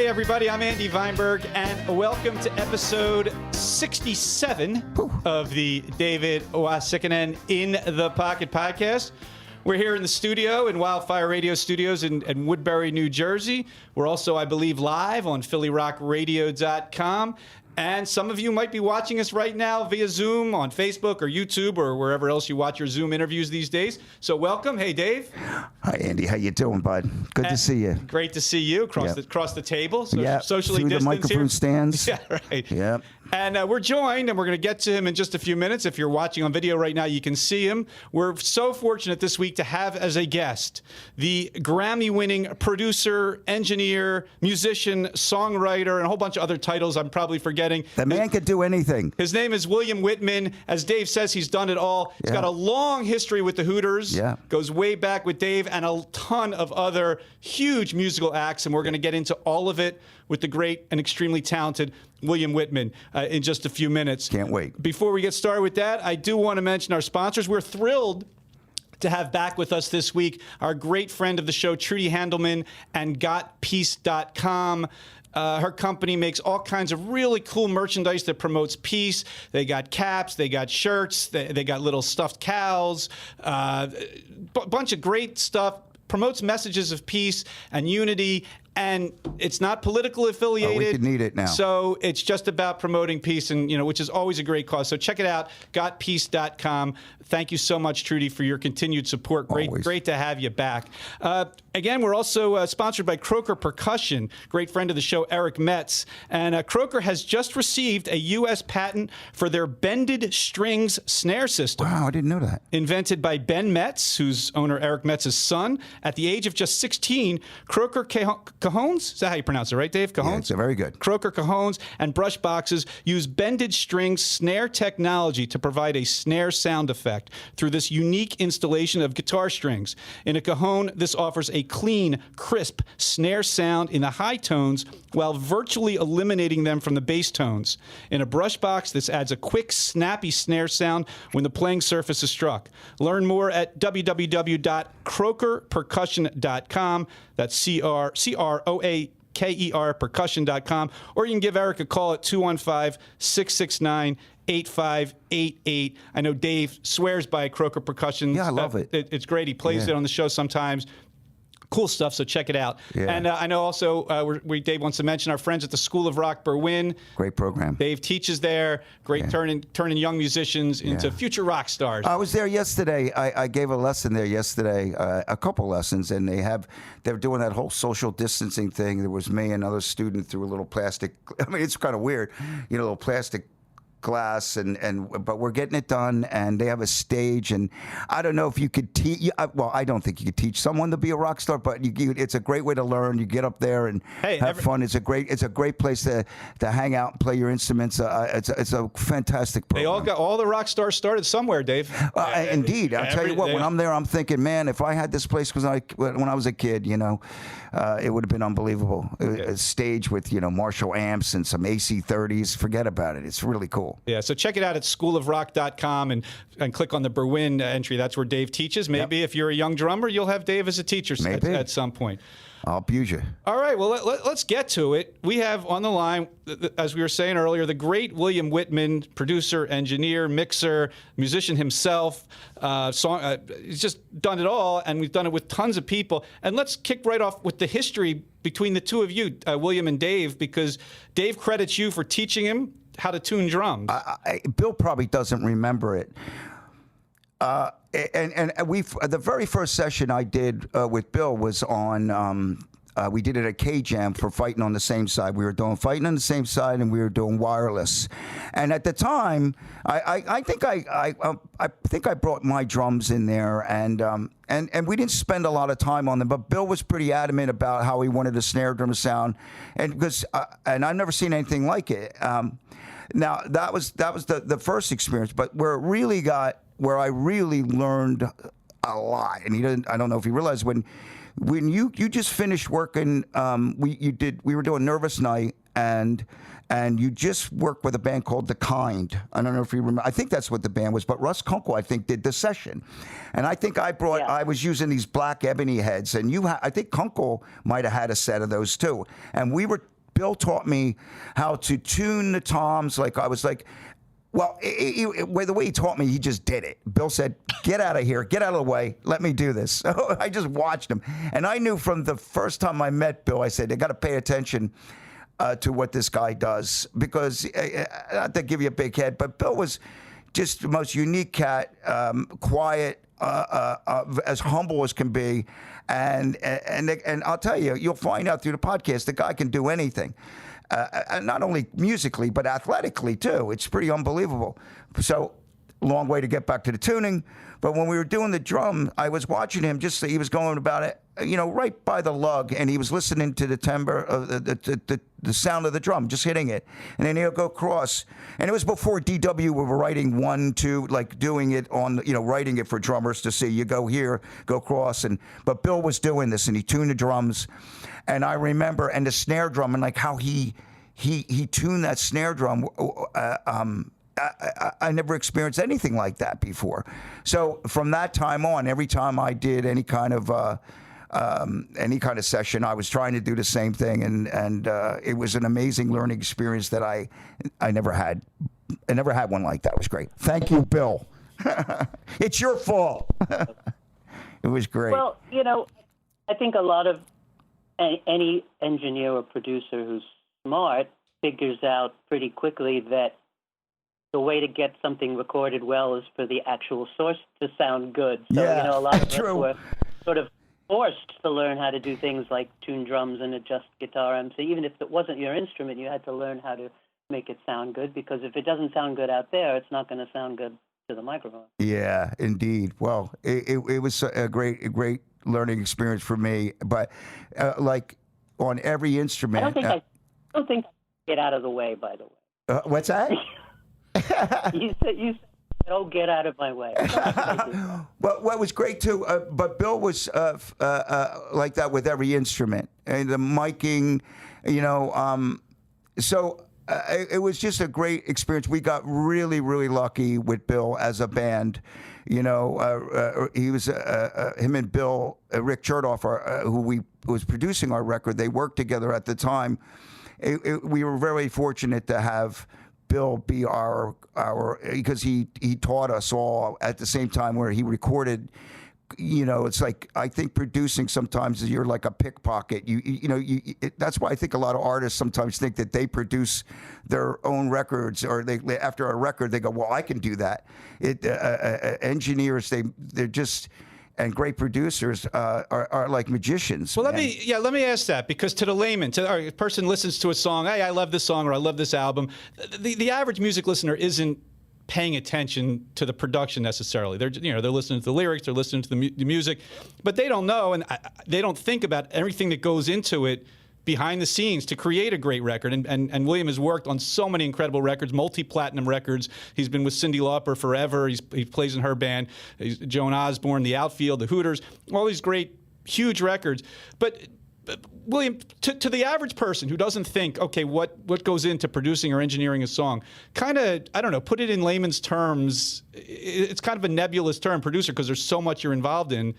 Hey everybody, I'm Andy Vineberg, and welcome to episode 67 of the David Uosikkinen In the Pocket podcast. We're here in the studio in Wildfire Radio Studios in Woodbury, New Jersey. We're also, I believe, live on PhillyRockRadio.com. And some of you might be watching us right now via Zoom on Facebook or YouTube or wherever else you watch your Zoom interviews these days. So welcome. Hey, Dave. Hi, Andy. How you doing, bud? Good to see you. Great to see you across the table. So socially through distanced the microphone here. stands. Yeah, right. Yeah. And we're joined, and we're going to get to him in just a few minutes. If you're watching on video right now, you can see him. We're so fortunate this week to have as a guest the Grammy-winning producer, engineer, musician, songwriter, and a whole bunch of other titles I'm probably forgetting. The man could do anything. His name is William Wittman. As Dave says, he's done it all. He's got a long history with the Hooters. Yeah. Goes way back with Dave and a ton of other huge musical acts, and we're going to get into all of it with the great and extremely talented William Wittman in just a few minutes. Can't wait. Before we get started with that, I do want to mention our sponsors. We're thrilled to have back with us this week our great friend of the show, Trudy Handelman, and GotPeace.com. Her company makes all kinds of really cool merchandise that promotes peace. They got caps, they got shirts, they got little stuffed cows, bunch of great stuff. Promotes messages of peace and unity, and it's not politically affiliated. We could need it now. So it's just about promoting peace, and which is always a great cause. So check it out, GotPeace.com. Thank you so much, Trudy, for your continued support. Great to have you back. Again, we're also sponsored by Croker Percussion, great friend of the show, Eric Metz. And Croker has just received a U.S. patent for their bended strings snare system. Wow, I didn't know that. Invented by Ben Metz, who's owner Eric Metz's son. At the age of just 16, Croker Cajones, is that how you pronounce it, right, Dave? Cajones? Yeah, it's very good. Croker Cajones and brush boxes use bended string snare technology to provide a snare sound effect through this unique installation of guitar strings. In a cajon, this offers a clean, crisp snare sound in the high tones while virtually eliminating them from the bass tones. In a brush box, this adds a quick, snappy snare sound when the playing surface is struck. Learn more at www.crokerpercussion.com. That's C-R-O-A-K-E-R percussion.com. Or you can give Eric a call at 215-669-8588. I know Dave swears by Croker Percussion. Yeah, I love it. It's great. He plays it on the show sometimes. Cool stuff, so check it out. Yeah. And I know also, Dave wants to mention our friends at the School of Rock Berwyn. Great program. Dave teaches there. Great turning young musicians into future rock stars. I was there yesterday. I gave a lesson there yesterday, a couple lessons, and they're doing that whole social distancing thing. There was me and another student through a little plastic. I mean, it's kind of weird, a little plastic glass, but we're getting it done, and they have a stage, and I don't know if you could teach. Well, I don't think you could teach someone to be a rock star, but it's a great way to learn. You get up there and have fun. It's a great place to hang out and play your instruments. It's a fantastic program. All the rock stars started somewhere, Dave. Indeed, I'll tell you what. When I'm there, I'm thinking, man, if I had this place when I was a kid, it would have been unbelievable. A stage with Marshall amps and some AC-30s. Forget about it. It's really cool. Yeah, so check it out at schoolofrock.com and click on the Berwyn entry. That's where Dave teaches. Maybe if you're a young drummer, you'll have Dave as a teacher at some point. I'll abuse you. All right, well, let's get to it. We have on the line, as we were saying earlier, the great William Wittman, producer, engineer, mixer, musician himself. He's just done it all, and we've done it with tons of people. And let's kick right off with the history between the two of you, William and Dave, because Dave credits you for teaching him how to tune drums. Bill probably doesn't remember it. And the very first session I did with Bill was on. We did it at K-Jam for Fighting on the Same Side. We were doing Fighting on the Same Side, and we were doing Wireless. And at the time, I think I brought my drums in there, and we didn't spend a lot of time on them. But Bill was pretty adamant about how he wanted a snare drum sound, and I've never seen anything like it. Now that was the first experience, but where I really learned a lot, and I don't know if he realized when you just finished working, we were doing Nervous Night, and and you just worked with a band called The Kind. I don't know if you remember. I think that's what the band was, but Russ Kunkel, I think, did the session. And I think I was using these black ebony heads, and I think Kunkel might have had a set of those too. And Bill taught me how to tune the toms. Like I was like, well, the way he taught me, he just did it. Bill said, get out of here, get out of the way, let me do this. So I just watched him. And I knew from the first time I met Bill, I said, I got to pay attention to what this guy does, because not to give you a big head, but Bill was just the most unique cat, quiet, as humble as can be, and I'll tell you, you'll find out through the podcast, the guy can do anything, and not only musically but athletically too. It's pretty unbelievable. So, long way to get back to the tuning. But when we were doing the drum, I was watching him. He was going about it, right by the lug, and he was listening to the timbre of the sound of the drum, just hitting it, and then he'll go across. And it was before DW we were writing 1, 2, like doing it on, writing it for drummers to see. You go here, go across, but Bill was doing this, and he tuned the drums, and I remember, and the snare drum, and like how he tuned that snare drum. I never experienced anything like that before. So from that time on, every time I did any kind of session, I was trying to do the same thing, and it was an amazing learning experience that I never had. I never had one like that. It was great. Thank you, Bill. It's your fault. It was great. Well, I think a lot of any engineer or producer who's smart figures out pretty quickly that the way to get something recorded well is for the actual source to sound good. So, a lot of us were sort of forced to learn how to do things like tune drums and adjust guitar amps. So even if it wasn't your instrument, you had to learn how to make it sound good, because if it doesn't sound good out there, it's not going to sound good to the microphone. Yeah, indeed. Well, it was a great learning experience for me. But like on every instrument, I don't think get out of the way. By the way, what's that? you said, "Oh, get out of my way." Well, what was great too, but Bill was like that with every instrument, and the miking, So it was just a great experience. We got really, really lucky with Bill as a band. He was him and Bill, Rick Chertoff, who was producing our record. They worked together at the time. We were very fortunate to have Bill be our because he taught us all at the same time where he recorded. It's like, I think producing sometimes you're like a pickpocket. That's why I think a lot of artists sometimes think that they produce their own records, or they after a record they go, well, I can do that. Engineers, they're just. And great producers are like magicians. Well, let me ask that, because to the layman, a person listens to a song, hey, I love this song, or I love this album. The average music listener isn't paying attention to the production necessarily. They're listening to the lyrics, they're listening to the music, but they don't know, and they don't think about everything that goes into it behind the scenes to create a great record. And William has worked on so many incredible records, multi-platinum records. He's been with Cyndi Lauper forever. He plays in her band. Joan Osborne, The Outfield, The Hooters, all these great, huge records. But William, to the average person who doesn't think, okay, what goes into producing or engineering a song, kind of, I don't know, put it in layman's terms. It's kind of a nebulous term, producer, because there's so much you're involved in.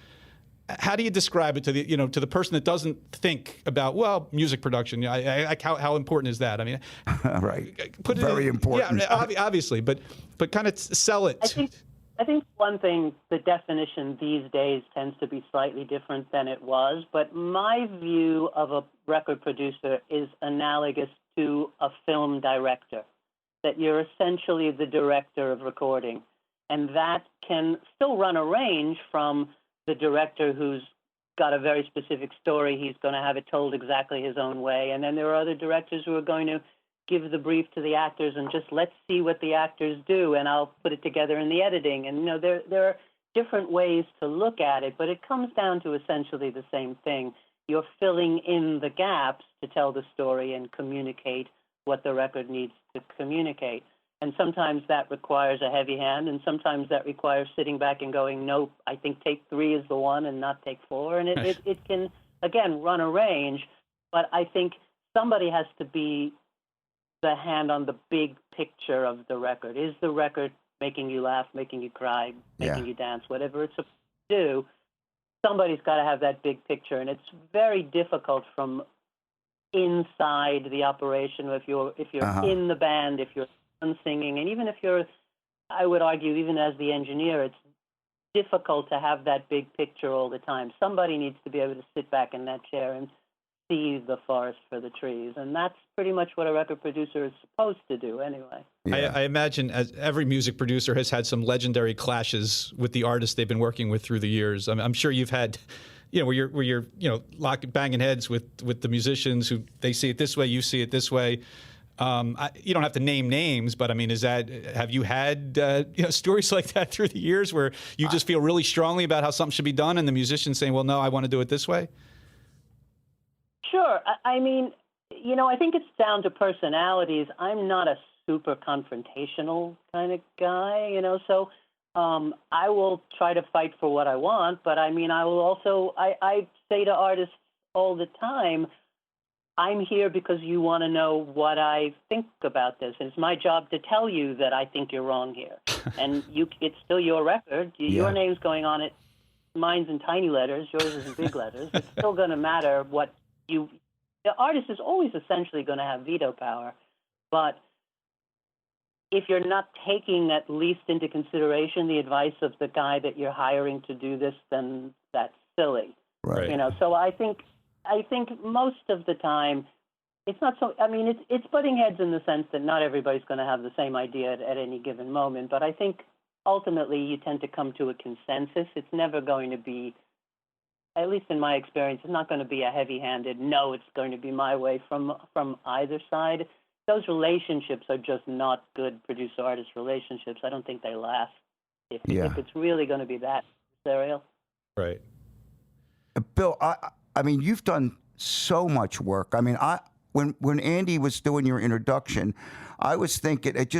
How do you describe it to the person that doesn't think about music production? How important is that? I mean, right, put it very important. Yeah, obviously, but kind of sell it. I think one thing, the definition these days tends to be slightly different than it was. But my view of a record producer is analogous to a film director. That you're essentially the director of recording, and that can still run a range from the director who's got a very specific story. He's going to have it told exactly his own way. And then there are other directors who are going to give the brief to the actors and just let's see what the actors do, and I'll put it together in the editing. And, there are different ways to look at it, but it comes down to essentially the same thing. You're filling in the gaps to tell the story and communicate what the record needs to communicate. And sometimes that requires a heavy hand, and sometimes that requires sitting back and going, nope, I think take 3 is the one and not take 4. And it can, again, run a range. But I think somebody has to be the hand on the big picture of the record. Is the record making you laugh, making you cry, making you dance, whatever it's supposed to do? Somebody's got to have that big picture, and it's very difficult from inside the operation. If you're in the band, if you're singing, and even if you're, I would argue, even as the engineer, it's difficult to have that big picture all the time. Somebody needs to be able to sit back in that chair and see the forest for the trees, and that's pretty much what a record producer is supposed to do anyway. I imagine as every music producer has had some legendary clashes with the artists they've been working with through the years. I'm sure you've had, where you're banging heads with the musicians who they see it this way, you see it this way. You don't have to name names, but I mean, have you had stories like that through the years where you just feel really strongly about how something should be done, and the musician saying, "Well, no, I want to do it this way"? Sure. I mean, I think it's down to personalities. I'm not a super confrontational kind of guy, so I will try to fight for what I want. But I mean, I will also, I say to artists all the time, I'm here because you want to know what I think about this. And it's my job to tell you that I think you're wrong here. And it's still your record. Your name's going on it. Mine's in tiny letters. Yours is in big letters. It's still going to matter what the artist is always essentially going to have veto power, but if you're not taking at least into consideration the advice of the guy that you're hiring to do this, then that's silly. Right. So I think most of the time it's not so. I mean, it's butting heads in the sense that not everybody's going to have the same idea at any given moment, but I think ultimately you tend to come to a consensus. It's never going to be, at least in my experience, it's not going to be a heavy-handed, no, it's going to be my way from either side. Those relationships are just not good producer-artist relationships. I don't think they last if it's really going to be that serial. Right. Bill, I mean, you've done so much work. I mean, when Andy was doing your introduction, I was thinking, it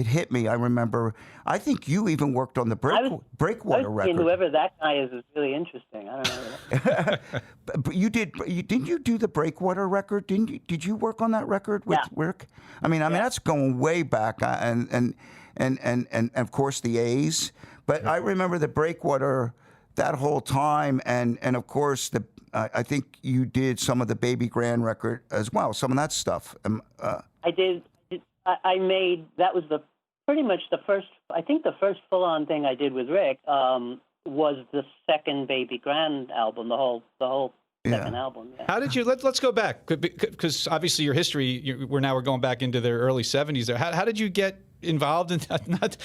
hit me. I remember, I think you even worked on the Breakwater record. Whoever that guy is really interesting. I don't know. But didn't you do the Breakwater record? Did you work on that record with Rick? I mean, that's going way back, and of course the A's. But I remember the Breakwater that whole time, and of course I think you did some of the Baby Grand record as well, some of that stuff. I did. I made, that was pretty much the first full-on thing I did with Rick was the second Baby Grand album, the whole second album. Yeah. How did you, let's go back, because obviously your history, we're going back into the early 70s there. How did you get involved in that?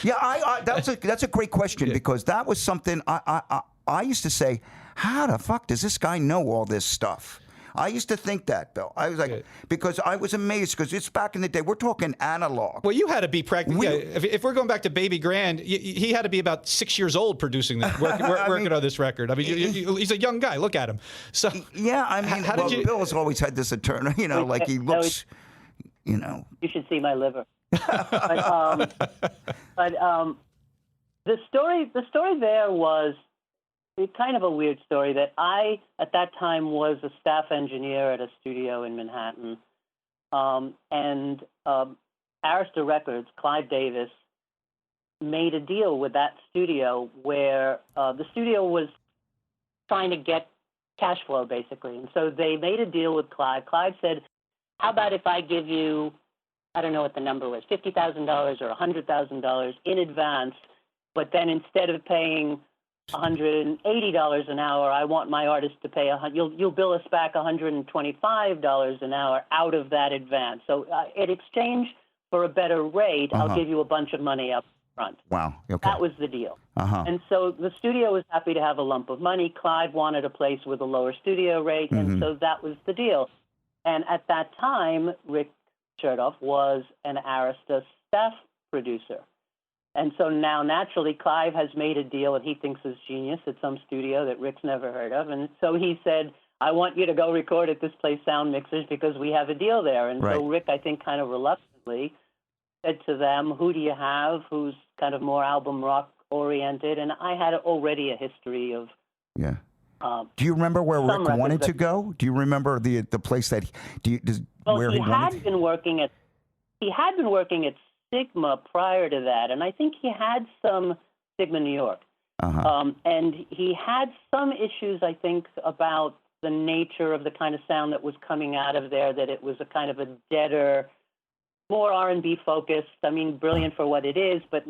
That's a great question, because that was something I used to say, how the fuck does this guy know all this stuff? I used to think that, Bill. I was like, because I was amazed, because it's back in the day. We're talking analog. Well, you had to be practically. If we're going back to Baby Grand, he had to be about 6 years old producing this, working on this record. I mean, he's a young guy. Look at him. So yeah, I mean, Bill has always had this eternal, like he looks, You should see my liver. but the story there was kind of a weird story that I, at that time, was a staff engineer at a studio in Manhattan. And Arista Records, Clive Davis, made a deal with that studio where the studio was trying to get cash flow, basically. And so they made a deal with Clive. Clive said, how about if I give you, I don't know what the number was, $50,000 or $100,000 in advance, but then instead of paying $180 an hour, I want my artist to pay you'll bill us back $125 an hour out of that advance. So in exchange for a better rate, I'll give you a bunch of money up front. Wow. Okay. That was the deal. And so the studio was happy to have a lump of money. Clive wanted a place with a lower studio rate, and so that was the deal. And at that time, Rick Chertoff was an Arista staff producer. And so now, naturally, Clive has made a deal that he thinks is genius at some studio that Rick's never heard of. And so he said, I want you to go record at this place, Sound Mixers, because we have a deal there. And so Rick, I think, kind of reluctantly said to them, who do you have who's kind of more album rock oriented? And I had already a history of... Yeah. Do you remember where Rick wanted to go? Do you remember the place that... where he had been working at he had been working at Sigma prior to that, and I think he had some Sigma New York. And he had some issues, I think, about the nature of the kind of sound that was coming out of there, that it was a kind of a deader, more R&B focused. I mean, brilliant for what it is, but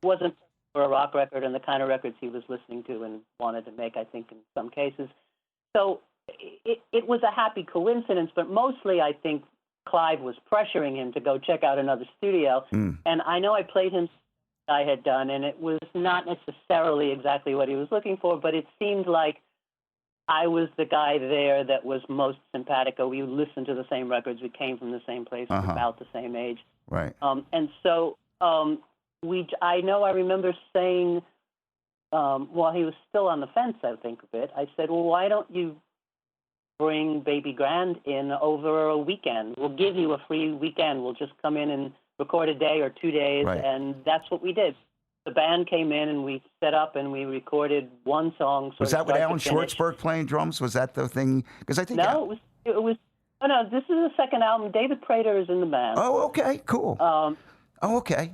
wasn't for a rock record and the kind of records he was listening to and wanted to make, I think, in some cases. So it was a happy coincidence, but mostly I think Clive was pressuring him to go check out another studio. And I know I played him I had done, and it was not necessarily exactly what he was looking for, but it seemed like I was the guy there that was most simpatico. We listened to the same records. We came from the same place, about the same age. Right. And so I know I remember saying, while he was still on the fence, I think, a bit, I said, well, why don't you bring Baby Grand in over a weekend? We'll give you a free weekend. We'll just come in and record a day or 2 days, right. And that's what we did. The band came in and we set up and we recorded one song. Was that with Alan Schwartzberg playing drums? Was that the thing? Because I think it was. Oh no, this is the second album. David Prater is in the band. Oh, okay, cool. Okay.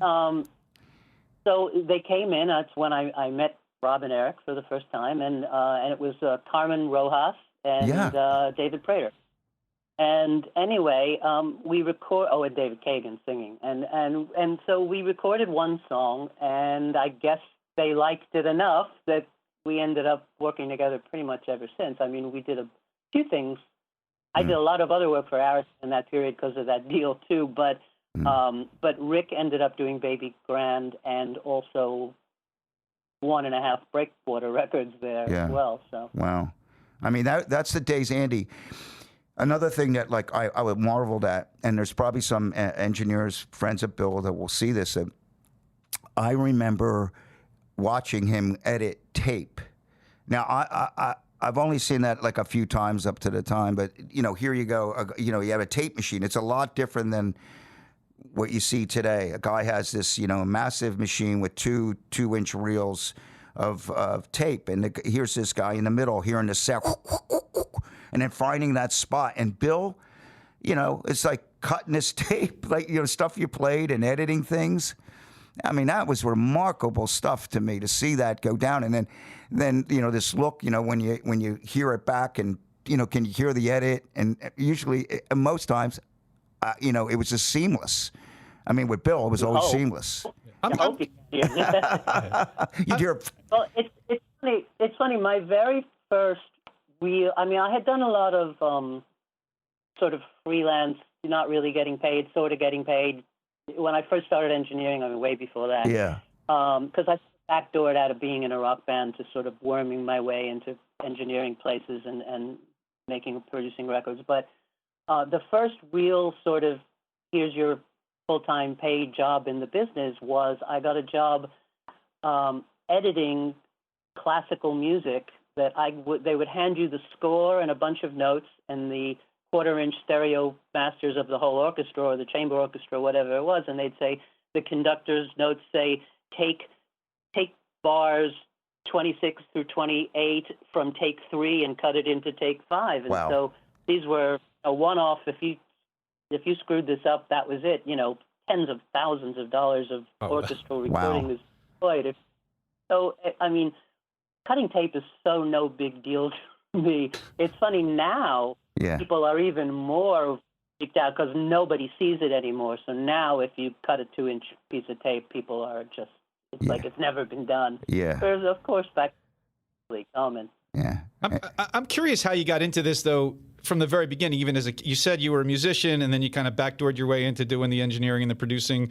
So they came in. That's when I met Rob and Eric for the first time, and it was Carmen Rojas and David Prater. And anyway, we record. Oh, and David Kagan singing, and so we recorded one song, and I guess they liked it enough that we ended up working together pretty much ever since. I mean, we did a few things. I did a lot of other work for Aris in that period because of that deal too. But Rick ended up doing Baby Grand and also 1.5 Breakwater records there as well. So wow, I mean that's the days, Andy. Another thing that like I would marveled at, and there's probably some engineers, friends of Bill, that will see this. I remember watching him edit tape. Now I've only seen that like a few times up to the time, but here you go. You have a tape machine. It's a lot different than what you see today. A guy has this massive machine with two 2-inch reels of tape, and here's this guy in the middle hearing the sound. And then finding that spot. And Bill, it's like cutting this tape, like, stuff you played and editing things. I mean, that was remarkable stuff to me to see that go down. And then this look, when you hear it back and, can you hear the edit? And usually, most times, it was just seamless. I mean, with Bill, it was always seamless. You'd hear. Well, it's funny. It's funny. My very first I had done a lot of sort of freelance, not really getting paid, sort of getting paid. When I first started engineering, I mean, way before that. Yeah. Because I backdoored out of being in a rock band to sort of worming my way into engineering places and producing records. But the first real sort of, here's your full-time paid job in the business was I got a job editing classical music that they would hand you the score and a bunch of notes and the 1/4-inch stereo masters of the whole orchestra or the chamber orchestra, whatever it was, and they'd say the conductor's notes say take bars 26 through 28 from take 3 and cut it into take 5. And so these were a one-off. If you screwed this up, that was it. Tens of thousands of dollars of orchestral recording is deployed. So I mean, cutting tape is so no big deal to me. It's funny now, people are even more freaked out because nobody sees it anymore. So now if you cut a 2-inch piece of tape, people are just, it's like it's never been done. Yeah. There's, of course, back common. Yeah. I'm curious how you got into this, though, from the very beginning, even you said you were a musician and then you kind of backdoored your way into doing the engineering and the producing.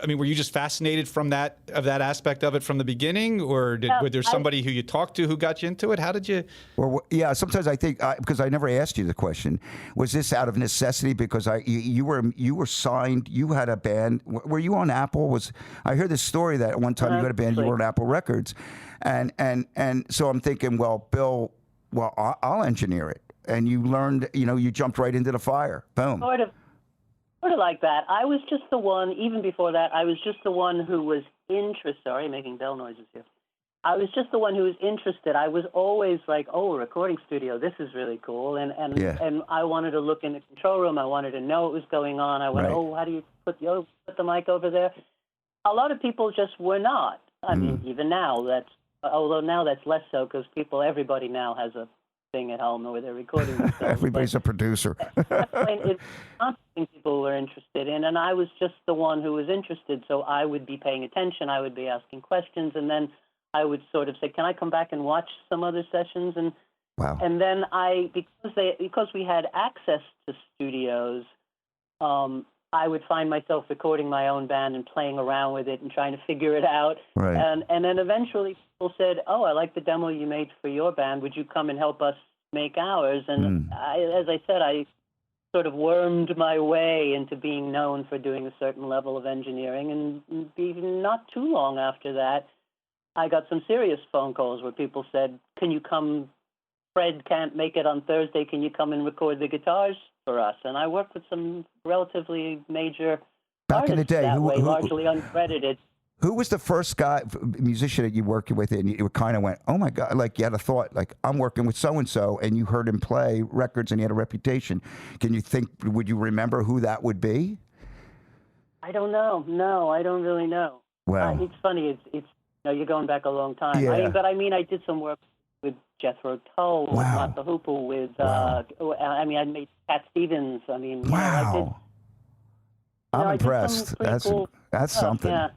I mean, were you just fascinated from that aspect of it from the beginning, or was there somebody who you talked to who got you into it? How did you? Well, yeah. Sometimes I think because I never asked you the question, was this out of necessity? Because you were signed, you had a band. Were you on Apple? I heard this story that at one time you had a band, you were on Apple Records, and so I'm thinking, well, Bill, I'll engineer it, and you learned, you jumped right into the fire. Boom. Sort of like that. I was just the one, even before that, I was just the one who was interested. Sorry, making bell noises here. I was just the one who was interested. I was always like, oh, a recording studio, this is really cool. And I wanted to look in the control room. I wanted to know what was going on. I went, Right. oh, how do you put the mic over there? A lot of people just were not. I mean, even now, although now that's less so because everybody now has a thing at home where they're recording themselves. Everybody's a producer. It's not something people were interested in, and I was just the one who was interested. So I would be paying attention. I would be asking questions, and then I would sort of say, "Can I come back and watch some other sessions?" And Wow. and then because we had access to studios, I would find myself recording my own band and playing around with it and trying to figure it out. Right. And then eventually people said, "Oh, I like the demo you made for your band. Would you come and help us make ours?" And as I said, I sort of wormed my way into being known for doing a certain level of engineering. And even not too long after that, I got some serious phone calls where people said, "Can you come? Fred can't make it on Thursday. Can you come and record the guitars for us?" And I worked with some relatively major Back in the artists day, that way, largely uncredited. Who was the first musician that you worked with, and you kind of went, "Oh my God!" Like you had a thought, like I'm working with so and so, and you heard him play records, and he had a reputation. Can you think? Would you remember who that would be? I don't know. No, I don't really know. Wow. It's funny. It's you're going back a long time. Yeah. I did some work with Jethro Tull, with Wow. Martha Hoople, with Wow. I made Cat Stevens. I mean, Wow. I'm impressed. That's cool stuff, something. Yeah.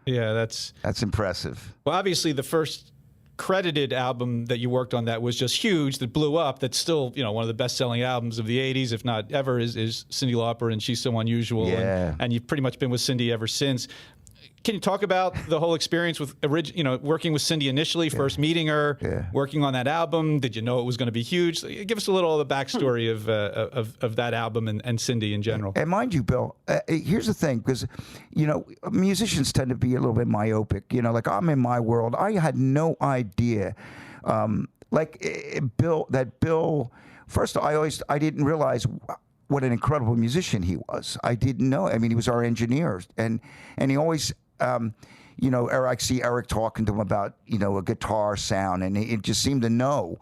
Yeah, that's impressive. Well, obviously the first credited album that you worked on that was just huge, that blew up, that's still, one of the best-selling albums of the 80s, if not ever, is Cyndi Lauper and She's So Unusual. Yeah. And you've pretty much been with Cyndi ever since. Can you talk about the whole experience with working with Cyndi initially, first meeting her, working on that album? Did you know it was going to be huge? Give us a little of the backstory of that album and Cyndi in general. And mind you, Bill, here's the thing, because musicians tend to be a little bit myopic. Like I'm in my world. I had no idea. Bill. First, I didn't realize what an incredible musician he was. I didn't know. I mean, he was our engineer, and he always. I see Eric talking to him about, a guitar sound, and he just seemed to know.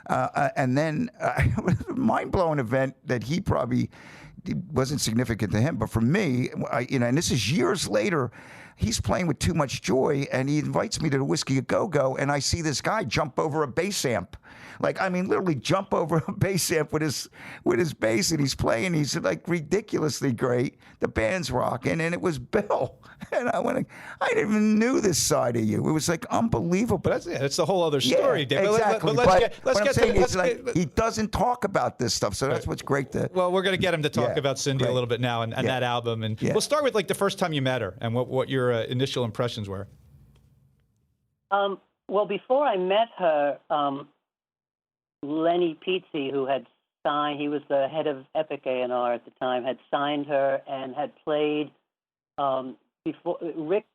And then a mind-blowing event that he probably wasn't significant to him, but for me, and this is years later, he's playing with Too Much Joy, and he invites me to the Whiskey A Go-Go, and I see this guy jump over a bass amp. Literally jump over a bass amp with his bass, and he's playing. He's like ridiculously great. The band's rocking, and it was Bill. And I never even knew this side of you. It was like unbelievable. But that's the whole other story, yeah, Dave. Exactly. He doesn't talk about this stuff, so that's what's great. Well, we're going to get him to talk about Cyndi a little bit now and that album, and we'll start with the first time you met her and what your initial impressions were. Well, before I met her, Lenny Pizzi, who had signed, he was the head of Epic A&R at the time, had signed her and had played before. Rick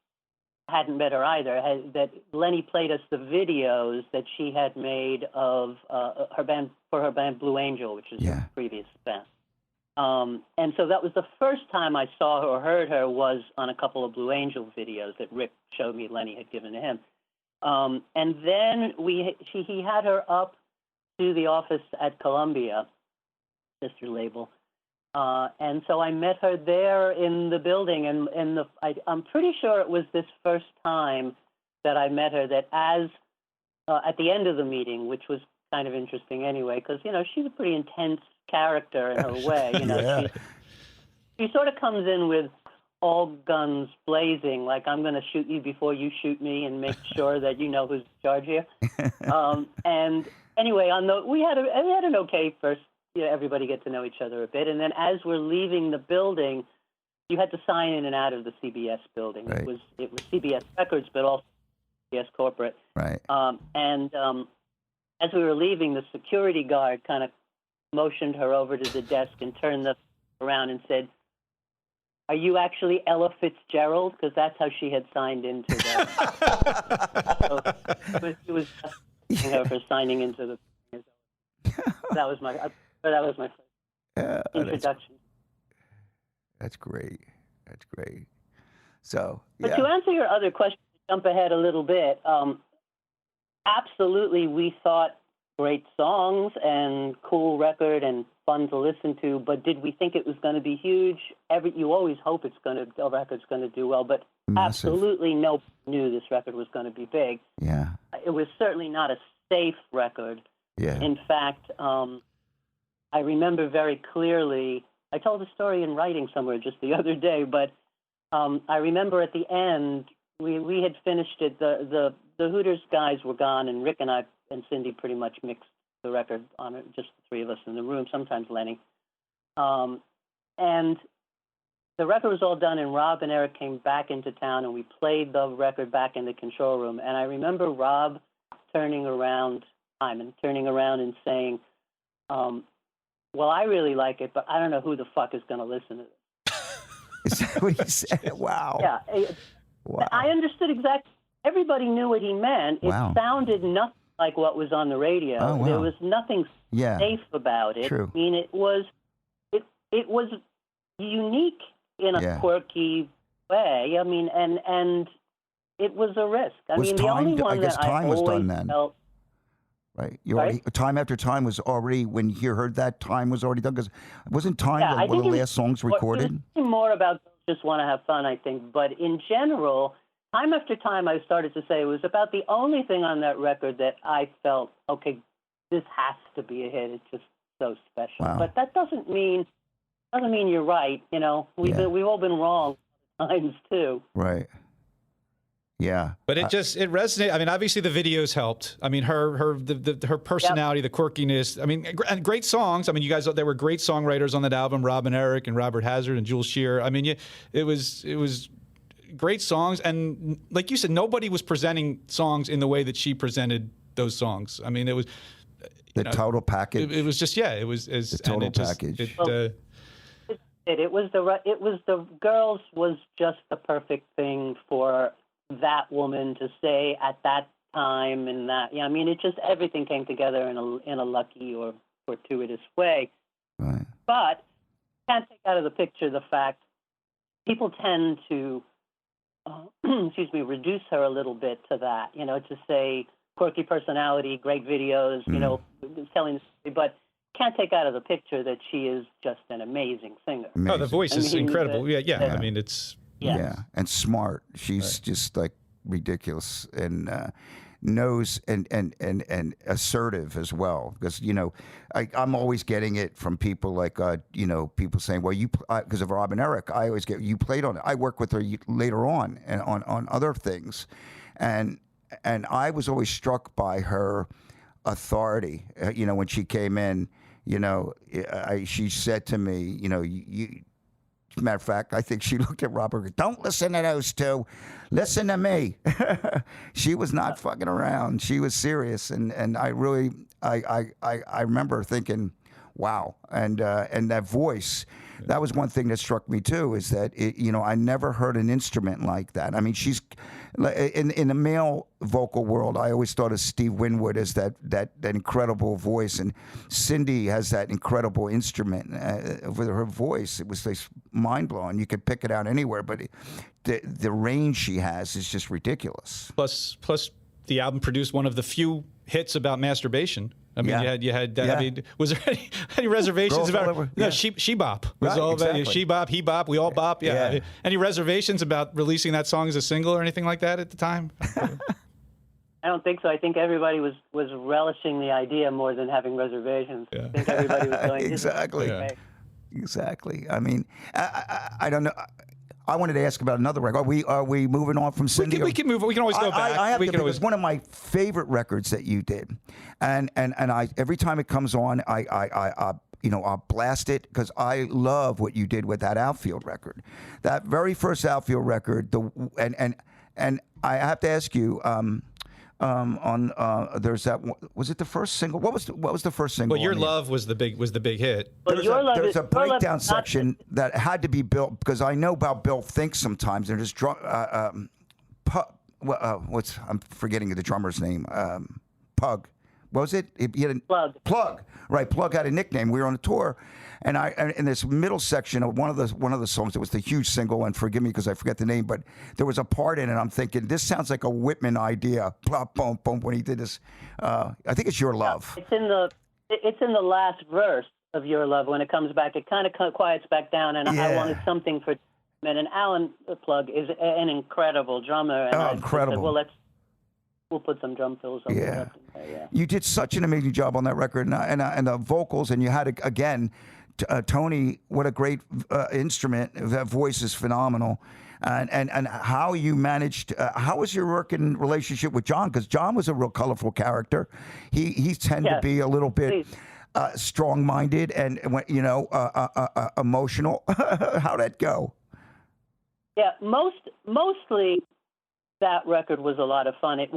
hadn't met her either. That Lenny played us the videos that she had made of her band Blue Angel, which is her previous band. And so that was the first time I saw her or heard her was on a couple of Blue Angel videos that Rick showed me Lenny had given to him. And then he had her up to the office at Columbia, sister label. And so I met her there in the building, and I'm pretty sure it was this first time that I met her that at the end of the meeting, which was kind of interesting anyway, because, she's a pretty intense character in her way. She sort of comes in with all guns blazing, like I'm going to shoot you before you shoot me and make sure that you know who's in charge here. And anyway, we had an okay first. Everybody get to know each other a bit, and then as we're leaving the building, you had to sign in and out of the CBS building. Right. It was CBS Records, but also CBS Corporate. Right. And as we were leaving, the security guard kind of motioned her over to the desk and turned around and said, "Are you actually Ella Fitzgerald?" Because that's how she had signed into that. So it was asking her for signing into the. That was my first introduction. That's great. That's great. So, But to answer your other question, jump ahead a little bit. absolutely, we thought great songs and cool record and fun to listen to, but did we think it was going to be huge? You always hope a record's going to do well, but Massive. absolutely nobody knew this record was going to be big. Yeah. It was certainly not a safe record. Yeah. In fact, I remember very clearly, I told a story in writing somewhere just the other day, but I remember at the end, we had finished it, the Hooters guys were gone, and Rick and I and Cindy pretty much mixed the record on it, just the three of us in the room, sometimes Lenny. And the record was all done, and Rob and Eric came back into town, and we played the record back in the control room. And I remember Rob turning around and saying, well, I really like it, but I don't know who the fuck is going to listen to this. Is that what he said? Wow. Yeah. Wow. I understood exactly. Everybody knew what he meant. It Wow. sounded nothing like what was on the radio. Oh, wow. There was nothing safe about it. True. I mean, it was unique in a quirky way. I mean, and it was a risk. I mean, the only one that I was always done then. felt. Right. You already, time after time was already, when you heard that, time was already done. Because wasn't time one of the last songs recorded? It was more about just want to have fun, I think. But in general, time after time, I started to say it was about the only thing on that record that I felt, okay, this has to be a hit. It's just so special. Wow. But that doesn't mean you're right. You know, we've all been wrong times too. Right. Yeah. But it resonated. I mean, obviously the videos helped. I mean, her personality, the quirkiness. I mean, and great songs. I mean, you guys, they were great songwriters on that album, Rob and Eric and Robert Hazard and Jules Shear. I mean, it was great songs. And like you said, nobody was presenting songs in the way that she presented those songs. I mean, it was the total package. It was just, it was the total package. It was the Girls was just the perfect thing for that woman to say at that time, and that, I mean, it just, everything came together in a lucky or fortuitous way. Right. But can't take out of the picture the fact people tend to, reduce her a little bit to that, to say quirky personality, great videos, telling the story, but can't take out of the picture that she is just an amazing singer. Amazing. Oh, the voice is incredible. Yeah. I mean, it's... Yeah, and smart. She's just like ridiculous and knows and assertive as well. Because I'm always getting it from people like people saying, well, you because of Rob and Eric, I always get you played on it. I work with her later on and on other things, and I was always struck by her authority. When she came in, she said to me, you. Matter of fact, I think she looked at Robert. Don't listen to those two. Listen to me. She was not fucking around. She was serious, and I really, I remember thinking, wow, and that voice. That was one thing that struck me too. Is that I never heard an instrument like that. I mean, she's in the male vocal world. I always thought of Steve Winwood as that incredible voice, and Cindy has that incredible instrument with her voice. It was like mind blowing. You could pick it out anywhere, but the range she has is just ridiculous. Plus, the album produced one of the few hits about masturbation. I mean, you had. I mean, was there any reservations about? No, she bop was all about she bop, he bop, we all bop. Yeah. I mean, any reservations about releasing that song as a single or anything like that at the time? I don't think so. I think everybody was relishing the idea more than having reservations. Yeah. I think everybody was going exactly. I mean, I don't know. I wanted to ask about another record. Are we moving on from Cindy? We can move. We can always go back. It was one of my favorite records that you did, and I every time it comes on, I'll blast it because I love what you did with that Outfield record, that very first Outfield record. And I have to ask you. There's that. Was it the first single? What was the first single? Well, Your Love was the big hit. There's a breakdown section that had to be built because I know about Bill Think sometimes. They're just I'm forgetting the drummer's name. What was it? He had a Plug. Right, Plug had a nickname. We were on a tour, and in this middle section of one of the songs, it was the huge single. And forgive me because I forget the name, but there was a part in it. I'm thinking this sounds like a Wittman idea. Plop, boom, boom. When he did this, I think it's Your Love. It's in the last verse of Your Love when it comes back. It kind of quiets back down, and I wanted something for. And Alan Plug is an incredible drummer. And incredible. I said, we'll put some drum fills on there. Yeah. You did such an amazing job on that record, and the vocals, and you had again, Tony. What a great instrument! That voice is phenomenal. And how you managed? How was your working relationship with John? Because John was a real colorful character. He tended to be a little bit strong-minded and emotional. How'd that go? Yeah, mostly that record was a lot of fun. It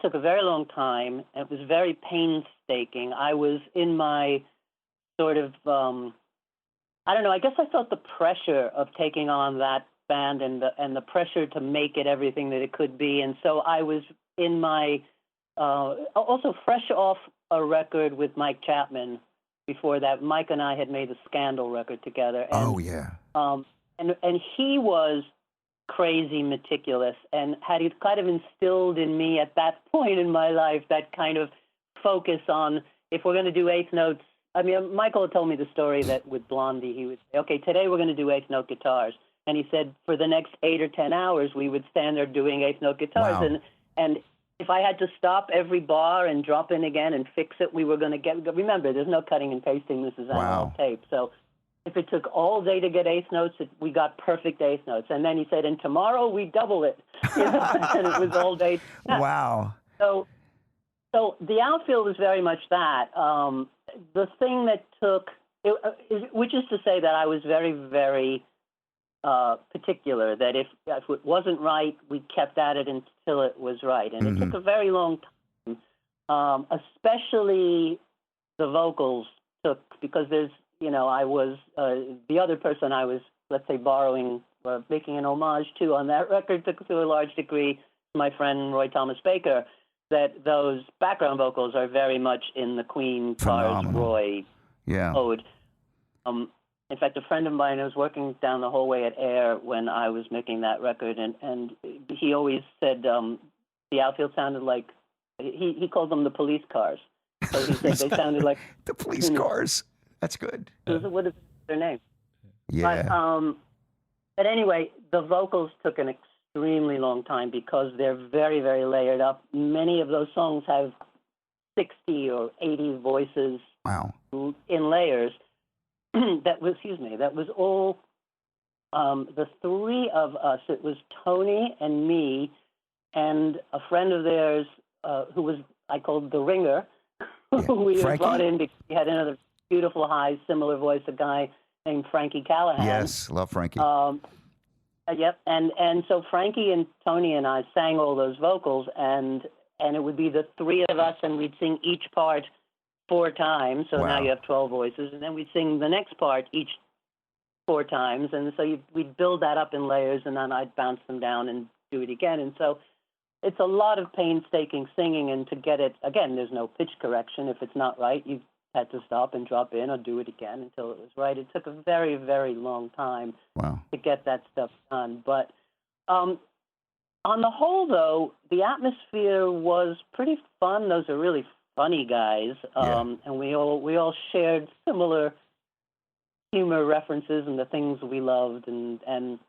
took a very long time. It was very painstaking. I was in my sort of, I don't know, I guess I felt the pressure of taking on that band and the pressure to make it everything that it could be. And so I was in my, also fresh off a record with Mike Chapman before that. Mike and I had made the Scandal record together. And, and he was crazy meticulous and had kind of instilled in me at that point in my life that kind of focus on, if we're going to do eighth notes. I mean, Michael told me the story that with Blondie, he would say, okay, today we're going to do eighth note guitars. And he said for the next 8 or 10 hours, we would stand there doing eighth note guitars. Wow. And if I had to stop every bar and drop in again and fix it, we were going to remember, there's no cutting and pasting. This is analog tape. So if it took all day to get eighth notes, we got perfect eighth notes. And then he said, and tomorrow we double it. And it was all day. Wow. So the outfield was very much that. The thing that took, which is to say that I was very, very particular, that if it wasn't right, we kept at it until it was right. And it took a very long time, especially the vocals took, because there's, I was the other person I was, let's say, borrowing, making an homage to on that record took to a large degree my friend Roy Thomas Baker, that those background vocals are very much in the Queen, Cars, Roy mode. In fact, a friend of mine was working down the hallway at Air when I was making that record, and he always said the outfield sounded like, he called them the police cars. So he said they sounded like the police cars. That's good. What is their name? Yeah. But anyway, the vocals took an extremely long time because they're very, very layered up. Many of those songs have 60 or 80 voices in layers. That was all the three of us. It was Tony and me and a friend of theirs who was, I called the ringer, who we had brought in because he had another beautiful, high, similar voice, a guy named Frankie Callahan. Yes, love Frankie. Yep, and so Frankie and Tony and I sang all those vocals, and it would be the three of us, and we'd sing each part 4 times, so now you have 12 voices, and then we'd sing the next part each 4 times, and so we'd build that up in layers, and then I'd bounce them down and do it again, and so it's a lot of painstaking singing, and to get it, again, there's no pitch correction. If it's not right, you had to stop and drop in or do it again until it was right. It took a very, very long time to get that stuff done, but on the whole, though, the atmosphere was pretty fun. Those are really funny guys, and we all shared similar humor references and the things we loved, and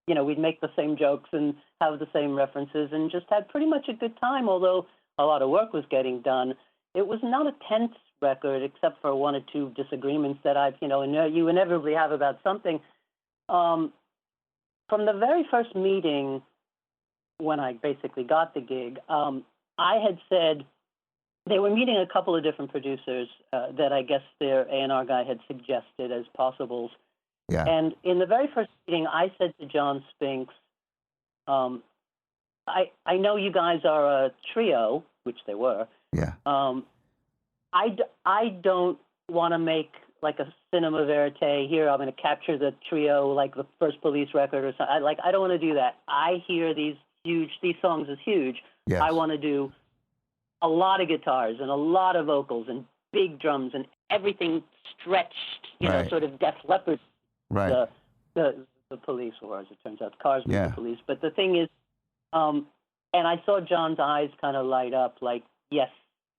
we'd make the same jokes and have the same references, and just had pretty much a good time. Although a lot of work was getting done, it was not a tense record except for 1 or 2 disagreements that you inevitably have about something. From the very first meeting, when I basically got the gig, I had said they were meeting a couple of different producers that I guess their A&R guy had suggested as possibles. Yeah. And in the very first meeting, I said to John Spinks, I know you guys are a trio, which they were. Yeah. I don't want to make like a cinema verite here. I'm going to capture the trio like the first Police record or something. I don't want to do that. I hear these songs as huge. Yes. I want to do a lot of guitars and a lot of vocals and big drums and everything stretched, you know, Right. sort of Def Leppard. Right. The police, or as it turns out, the cars were Yeah. the police. But the thing is, and I saw John's eyes kind of light up, like, yes,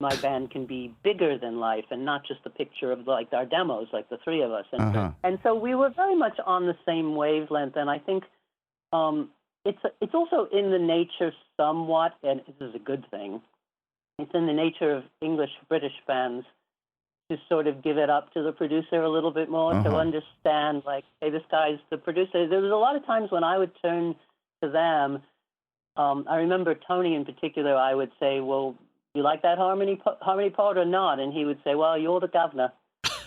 my band can be bigger than life, and not just a picture of like our demos, like the three of us. And so we were very much on the same wavelength. And I think it's also in the nature somewhat, and this is a good thing. It's in the nature of English British bands to sort of give it up to the producer a little bit more, to understand, like, hey, this guy's the producer. There was a lot of times when I would turn to them. I remember Tony in particular, I would say, well, you like that harmony part or not? And he would say, well, you're the governor.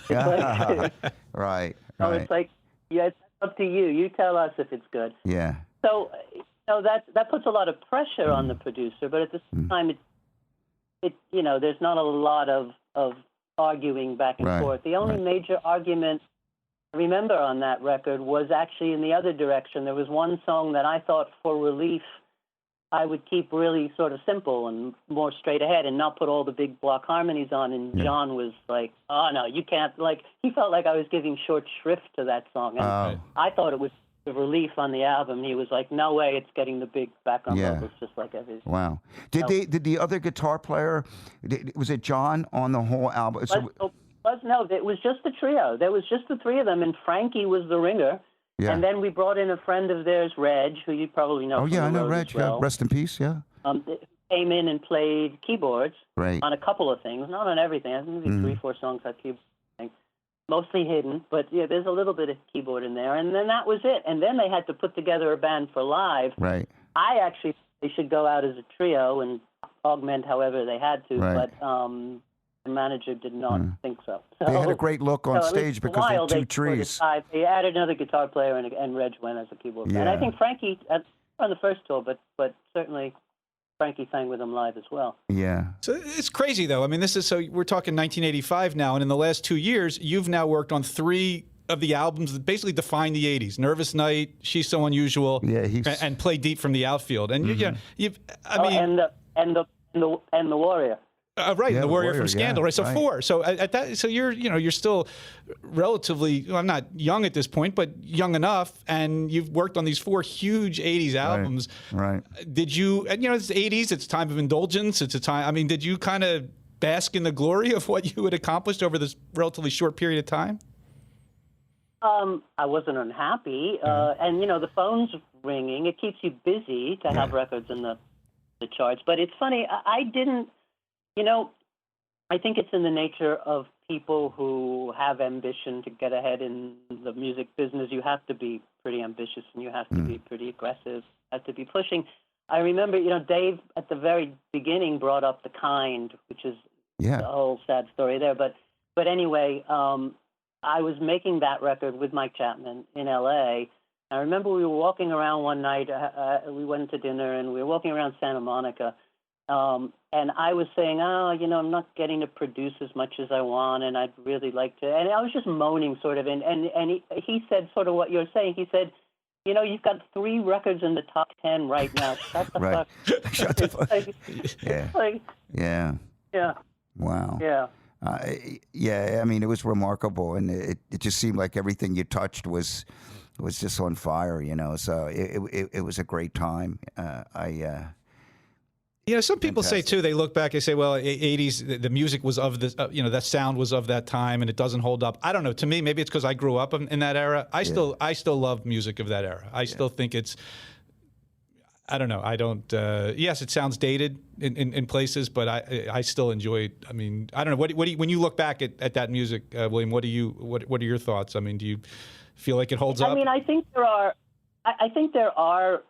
Right. So Right. it's like, yeah, it's up to you. You tell us if it's good. Yeah. So, you know, that puts a lot of pressure on the producer, but at the same time, it you know, there's not a lot of arguing back and Right, forth. The only major argument I remember on that record was actually in the other direction. There was one song that I thought, for relief, I would keep really sort of simple and more straight ahead and not put all the big block harmonies on. And John was like, oh, no, you can't. Like, he felt like I was giving short shrift to that song. And I thought it was the relief on the album. He was like, no way, it's getting the big background vocals just like everything. Wow. Did the other guitar player, was it John on the whole album? No, it was just the trio. There was just the three of them, and Frankie was the ringer. Yeah. And then we brought in a friend of theirs, Reg, who you probably know. Oh, yeah, I know Reg. As well. Yeah. Rest in peace, yeah. Came in and played keyboards Right. on a couple of things, not on everything. I think maybe 3-4 songs had keyboard. Mostly hidden, but yeah, there's a little bit of keyboard in there. And then that was it. And then they had to put together a band for live. Right. I actually think they should go out as a trio and augment however they had to, Right. but the manager did not think so. They had a great look on stage because they had two trees. They added another guitar player, and Reg went as a keyboard player. And I think Frankie, on the first tour, but certainly Frankie sang with them live as well. Yeah. So it's crazy, though. I mean, we're talking 1985 now, and in the last 2 years, you've now worked on 3 of the albums that basically define the 80s. Nervous Night, She's So Unusual, and Play Deep from the Outfield. And and the Warrior. Right, Yeah, the Warrior from Scandal, right? So right. 4. So at that, so you're still relatively, well, not young at this point, but young enough, and you've worked on these 4 huge 80s albums. Right. Did you? And it's 80s. It's a time of indulgence. It's a time. I mean, did you kind of bask in the glory of what you had accomplished over this relatively short period of time? I wasn't unhappy, and the phone's ringing. It keeps you busy to have records in the charts. But it's funny. I didn't. I think it's in the nature of people who have ambition to get ahead in the music business. You have to be pretty ambitious, and you have to be pretty aggressive, have to be pushing. I remember, Dave at the very beginning brought up The Kind, which is a whole sad story there. But anyway, I was making that record with Mike Chapman in L.A. I remember we were walking around one night. We went to dinner, and we were walking around Santa Monica. And I was saying, I'm not getting to produce as much as I want, and I'd really like to. And I was just moaning, sort of. And he said sort of what you're saying. He said, you've got 3 records in the top 10 right now. Shut the fuck. Shut the fuck. Yeah. Yeah. Wow. Yeah. I mean, it was remarkable, and it just seemed like everything you touched was just on fire, So it was a great time. Some people say too. They look back and say, "Well, 80s, the music was of this. That sound was of that time, and it doesn't hold up." I don't know. To me, maybe it's because I grew up in that era. I still love music of that era. I still think it's. I don't know. I don't. Yes, it sounds dated in places, but I still enjoy it. I mean, I don't know. What do you, when you look back at that music, William? What are your thoughts? I mean, do you feel like it holds up? I mean, I think there are